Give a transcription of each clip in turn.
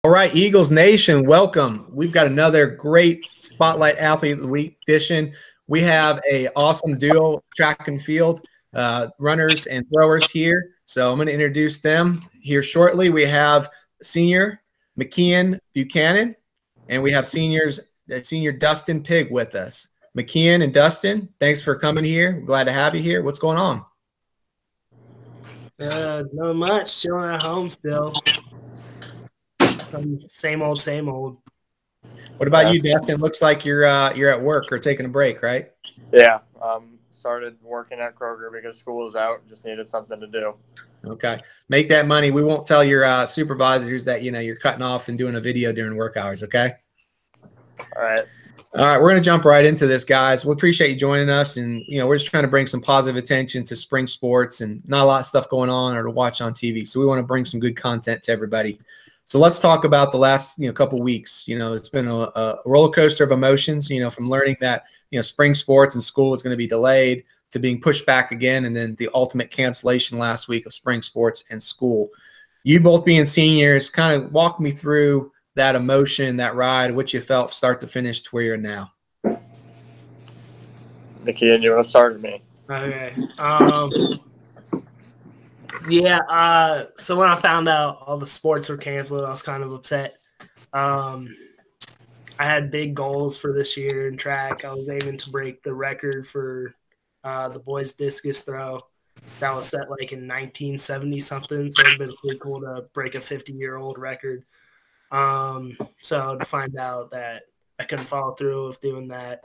All right, Eagles Nation, welcome. We've got another great Spotlight Athlete of the Week edition. We have an awesome duo, track and field runners and throwers here. So I'm going to introduce them here shortly. We have senior McKeon Buchanan, and we have senior Dustin Pigg with us. McKeon and Dustin, thanks for coming here. We're glad to have you here. What's going on? Not much. Chilling at home still. Same old, same old. What about you, Dustin? Looks like you're at work or taking a break, right? Yeah. Started working at Kroger because school was out. Just needed something to do. Okay. Make that money. We won't tell your supervisors that, you're cutting off and doing a video during work hours, okay? All right. All right, we're going to jump right into this, guys. We appreciate you joining us, and we're just trying to bring some positive attention to spring sports, and not a lot of stuff going on or to watch on TV. So we want to bring some good content to everybody. So let's talk about the last couple weeks. It's been a roller coaster of emotions. From learning that spring sports and school is going to be delayed to being pushed back again, and then the ultimate cancellation last week of spring sports and school. You both being seniors, kind of walk me through that emotion, that ride, what you felt start to finish to where you're now. Nikki, and you want to start with me? Okay. So when I found out all the sports were canceled, I was kind of upset. I had big goals for this year in track. I was aiming to break the record for the boys discus throw. That was set like in 1970 something. So it'd been pretty cool to break a 50-year-old record. So to find out that I couldn't follow through with doing that,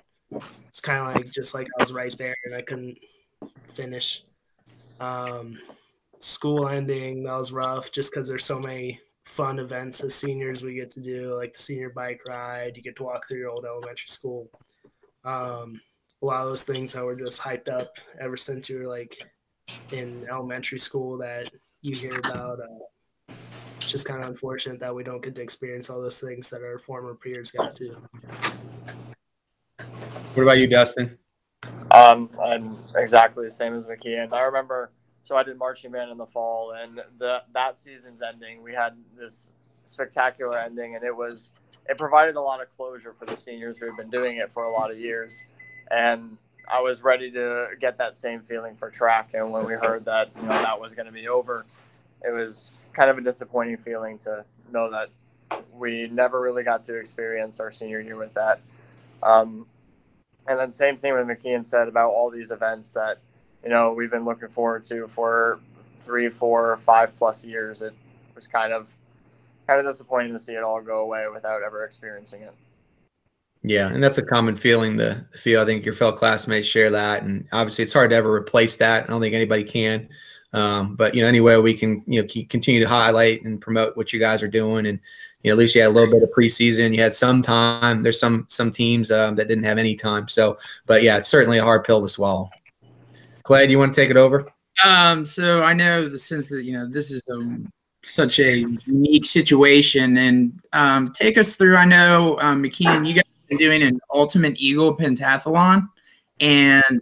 it's kind of like just like I was right there and I couldn't finish. School ending, that was rough just because there's so many fun events as seniors we get to do, like the senior bike ride. You get to walk through your old elementary school. A lot of those things that were just hyped up ever since you were like in elementary school that you hear about. It's just kind of unfortunate that we don't get to experience all those things that our former peers got to. What about you, Dustin? I'm exactly the same as McKeon. I remember, so I did marching band in the fall, and that season's ending, we had this spectacular ending, and it provided a lot of closure for the seniors who had been doing it for a lot of years. And I was ready to get that same feeling for track. And when we heard that, that was going to be over, it was kind of a disappointing feeling to know that we never really got to experience our senior year with that. And then same thing with McKeon said about all these events that, we've been looking forward to for 3, 4, 5+ years. It was kind of disappointing to see it all go away without ever experiencing it. Yeah, and that's a common feeling to feel. I think your fellow classmates share that, and obviously it's hard to ever replace that. I don't think anybody can. But any way we can continue to highlight and promote what you guys are doing, and at least you had a little bit of preseason, you had some time. There's some teams that didn't have any time. So, but yeah, it's certainly a hard pill to swallow. Clay, do you want to take it over? So I know the sense that this is such a unique situation, and take us through. I know McKeon, you guys have been doing an Ultimate Eagle pentathlon, and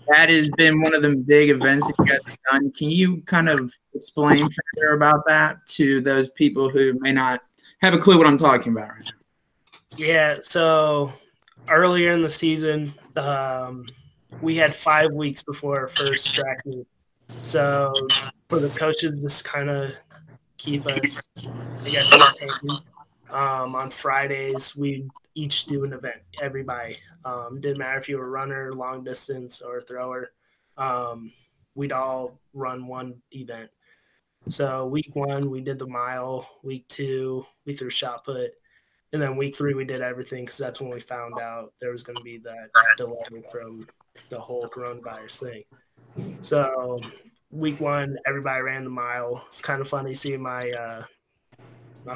that has been one of the big events that you guys have done. Can you kind of explain further about that to those people who may not have a clue what I'm talking about right now? Yeah, so earlier in the season, we had 5 weeks before our first track meet. So for the coaches, just kind of keep us, I guess, entertained. On Fridays, we each do an event, everybody. Didn't matter if you were a runner, long distance, or a thrower. We'd all run one event. So week 1, we did the mile. Week 2, we threw shot put. And then week 3, we did everything because that's when we found out there was going to be that delay from the whole coronavirus thing. So week 1, everybody ran the mile. It's kind of funny seeing my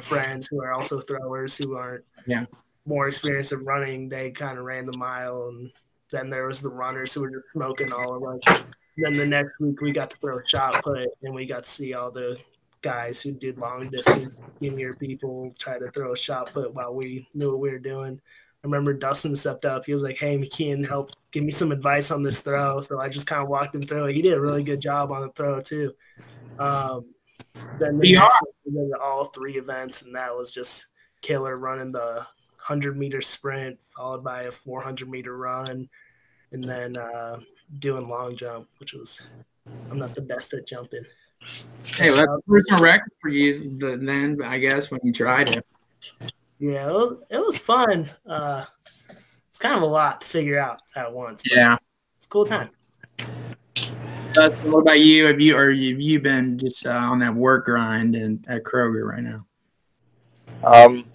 friends who are also throwers who aren't more experienced in running. They kind of ran the mile, and then there was the runners who were just smoking all of us. Then the next week we got to throw a shot put, and we got to see all the guys who did long distance, senior people try to throw a shot put while we knew what we were doing. I remember Dustin stepped up. He was like, "Hey, McKeon, help give me some advice on this throw." So I just kind of walked him through it. He did a really good job on the throw too. Then the next week we together all 3 events, and that was just killer, running the 100-meter sprint followed by a 400-meter run, and then doing long jump, which was – I'm not the best at jumping. Hey, well, that's a personal record for you then, I guess, when you tried it. Yeah, it was fun. It's kind of a lot to figure out at once. Yeah. It's a cool time. Dustin, what about you? Have you been just on that work grind at Kroger right now?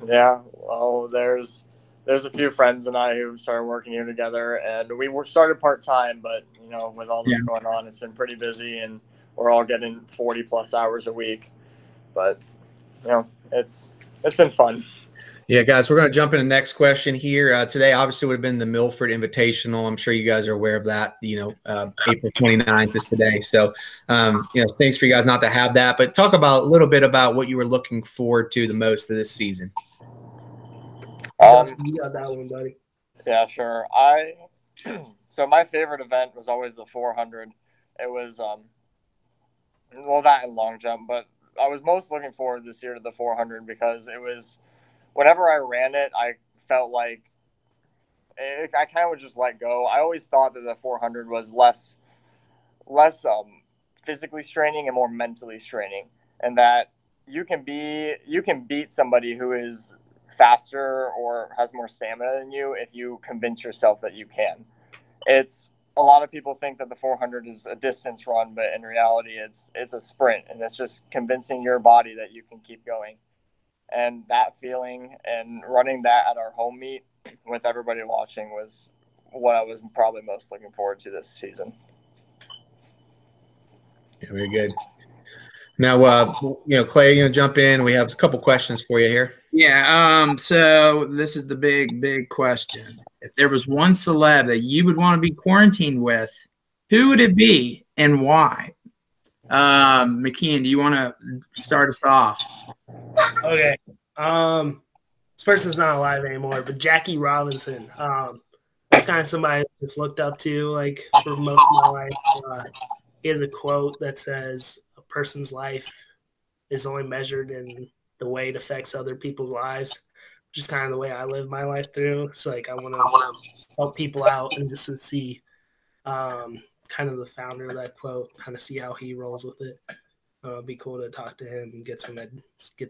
Yeah. Well, there's a few friends and I who started working here together, and we started part-time, but, you know, with all this going on, it's been pretty busy, and we're all getting 40-plus hours a week. But, you know, it's been fun. Yeah, guys, we're going to jump into the next question here. Today, obviously, would have been the Milford Invitational. I'm sure you guys are aware of that. You know, April 29th is today. So, you know, thanks for you guys not to have that. But talk about a little bit about what you were looking forward to the most of this season. You got that one, buddy. Yeah, sure. So my favorite event was always the 400. It was, well, that and long jump. But I was most looking forward this year to the 400 because it was – whenever I ran it, I felt like I kind of would just let go. I always thought that the 400 was less physically straining and more mentally straining, and that you can beat somebody who is faster or has more stamina than you if you convince yourself that you can. It's a lot of people think that the 400 is a distance run, but in reality, it's a sprint, and it's just convincing your body that you can keep going. And that feeling and running that at our home meet with everybody watching was what I was probably most looking forward to this season. Yeah, very good. Now, you know, Clay, you know, jump in. We have a couple questions for you here. Yeah. So this is the big question. If there was one celeb that you would want to be quarantined with, who would it be and why? McKeon, do you want to start us off? Okay. This person's not alive anymore, but Jackie Robinson. That's kind of somebody I just looked up to, like, for most of my life. He has a quote that says, "A person's life is only measured in the way it affects other people's lives," which is kind of the way I live my life through. So, like, I want to help people out and just to see kind of the founder of that quote, kind of see how he rolls with it. It'd be cool to talk to him and get some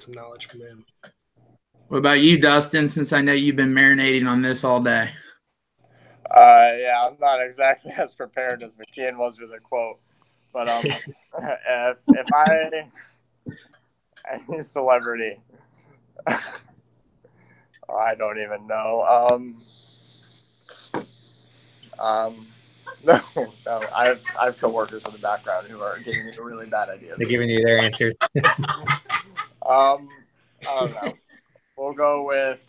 knowledge from him. What about you, Dustin, since I know you've been marinating on this all day? Yeah, I'm not exactly as prepared as McKeon was with a quote. But if any celebrity, I don't even know. No, I have coworkers in the background who are giving me really bad ideas. They're giving you their answers. I don't know. We'll go with.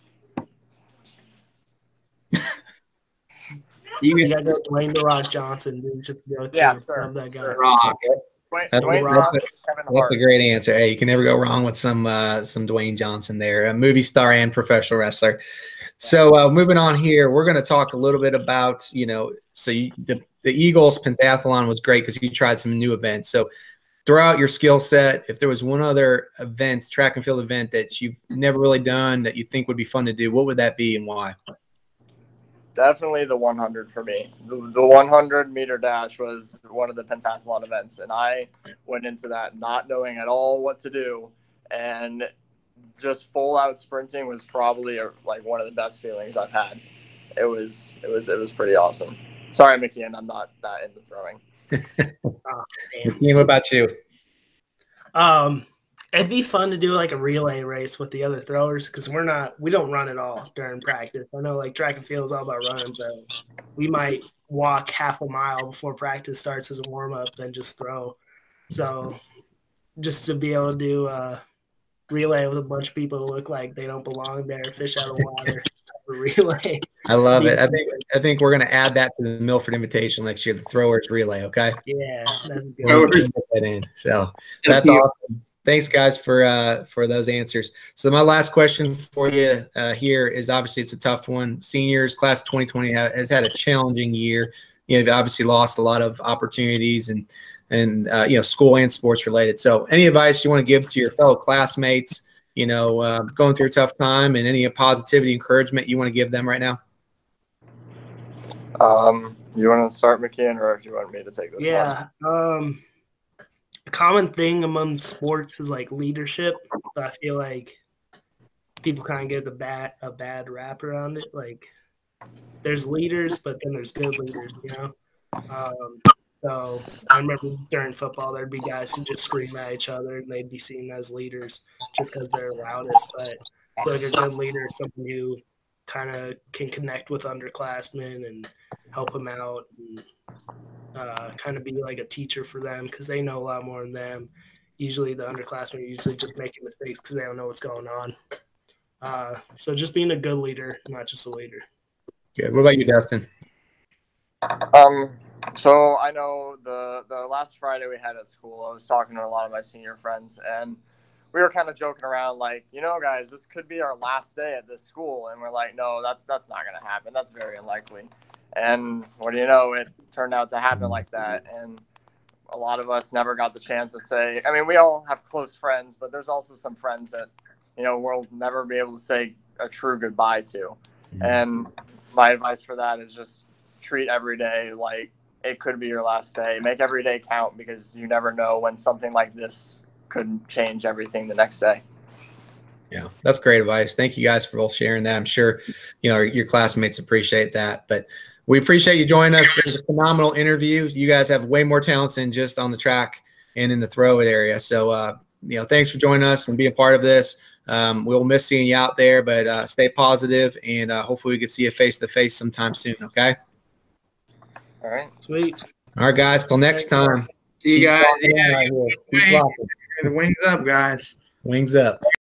You gotta go Dwayne "The Rock" Johnson, dude. Just go to sure. that guy. Rock. That's a great answer. Hey, you can never go wrong with some Dwayne Johnson there, a movie star and professional wrestler. So moving on here, we're going to talk a little bit about, you know, so the Eagles pentathlon was great because you tried some new events. So throughout your skill set, if there was one other event, track and field event that you've never really done that you think would be fun to do, what would that be and why? Definitely the 100 for me. The 100-meter dash was one of the pentathlon events, and I went into that not knowing at all what to do, and just full-out sprinting was probably like one of the best feelings I've had. It was pretty awesome. Sorry, McKeon, I'm not that into throwing. McKeon, what about you? It'd be fun to do like a relay race with the other throwers because we don't run at all during practice. I know like track and field is all about running, but we might walk half a mile before practice starts as a warm up, then just throw. So just to be able to do a relay with a bunch of people who look like they don't belong there, fish out of water, relay. I love it. I think we're gonna add that to the Milford Invitation next year, the throwers relay. Okay. Yeah, that's good. So that's awesome. Thanks, guys, for those answers. So my last question for you here is obviously it's a tough one. Seniors, class of 2020 has had a challenging year. You've obviously lost a lot of opportunities, and and school and sports related. So any advice you want to give to your fellow classmates, going through a tough time, and any positivity, encouragement you want to give them right now? You want to start, McKeon, or if you want me to take this one? Yeah. A common thing among sports is like leadership. But I feel like people kind of get a bad rap around it. Like there's leaders, but then there's good leaders, So I remember during football, there'd be guys who just scream at each other, and they'd be seen as leaders just because they're loudest. But I feel like a good leader is someone who kind of can connect with underclassmen and help them out, and kind of be like a teacher for them because they know a lot more than them. Usually the underclassmen are usually just making mistakes because they don't know what's going on. So just being a good leader, not just a leader. Good. What about you, Dustin? So I know the last Friday we had at school, I was talking to a lot of my senior friends, and we were kind of joking around like, guys, this could be our last day at this school. And we're like, no, that's not going to happen. That's very unlikely. And what do you know, it turned out to happen like that. And a lot of us never got the chance to say, I mean, we all have close friends, but there's also some friends that, we'll never be able to say a true goodbye to. And my advice for that is just treat every day like it could be your last day. Make every day count, because you never know when something like this could change everything the next day. Yeah, that's great advice. Thank you guys for both sharing that. I'm sure, your classmates appreciate that. But we appreciate you joining us. It was a phenomenal interview. You guys have way more talents than just on the track and in the throw area. So, thanks for joining us and being part of this. We'll miss seeing you out there, but stay positive, and hopefully we can see you face-to-face sometime soon, okay? All right. Sweet. All right, guys. Till next time. See you guys. Yeah. The wings up, guys. Wings up.